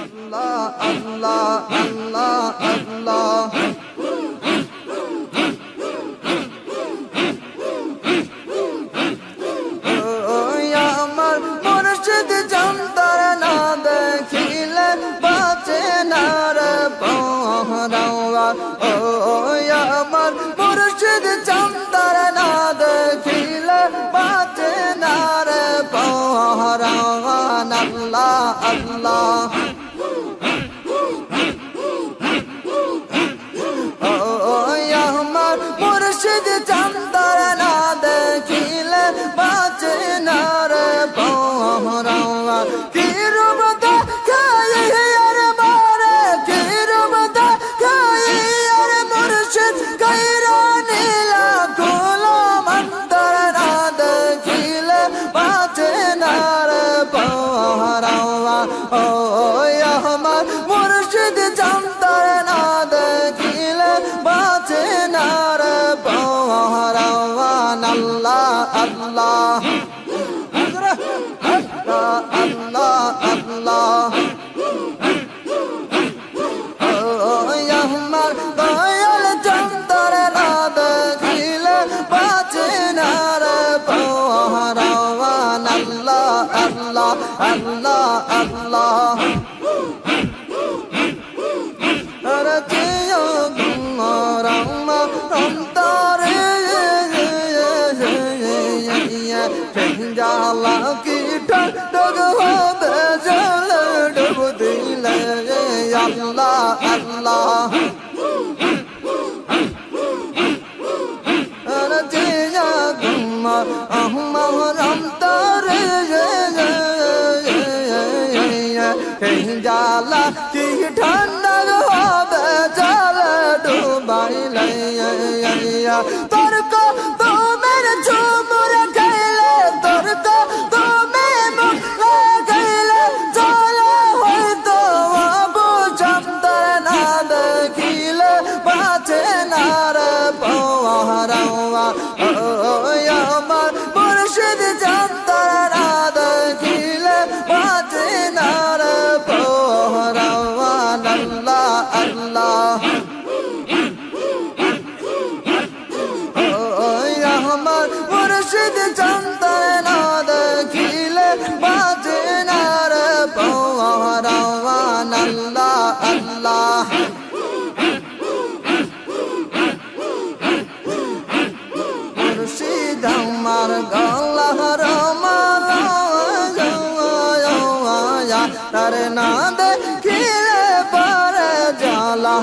আল্লাহ আল্লাহ আল্লাহ আল্লাহ আমার মুর্শিদ জানতার না দেখিলে বাঁচে না রে পহরাওয়া ও আমার মুর্শিদ জানতার না দেখিলে বাঁচে না রে পহরাওয়া আল্লাহ আল্লাহ আমার মুর্শিদ জানতার না দেখিলে বাঁচে না রে পহরাওয়া কি রূপ দেখাই আর বারে কি রূপ দেখাই আর মুর্শিদ কাইরা নীলা গোলাম অন্তর না দেখিলে বাঁচে না রে পহরাওয়া ও আমার মুর্শিদ জানতার না দেখিলে বাঁচে না রে পহরাওয়া আল্লাহ আল্লাহ আল্লাহ আল্লাহ আমার দয়াল জানতার না দেখিলে বাঁচে না রে পহরাওয়া আল্লাহ আল্লাহ আল্লাহ আল্লাহ জালা কি ঠক হবে জল ডুব দিলে আল্লাহ আল্লাহ জালা কি ঠান্ডা হবে জল ডুবাইলে তর্ক তোমার ঝুমুর গেলে তর্ক তুমি মুখ গেলে চলে হয়তো আবু জানতার না দেখিলে বাঁচে না রে পহরাওয়া আমার মুর্শিদ জানতার না দেখিলে বাঁচে না রে পহরাওয়া আল্লাহ আল্লাহ আমার মুর্শিদ জানতার না দেখিলে বাঁচে না রে পহরাওয়া আল্লাহ আল্লাহ মুর্শিদ আমার গলার মালা তার না দেখিলে পারে জ্বালা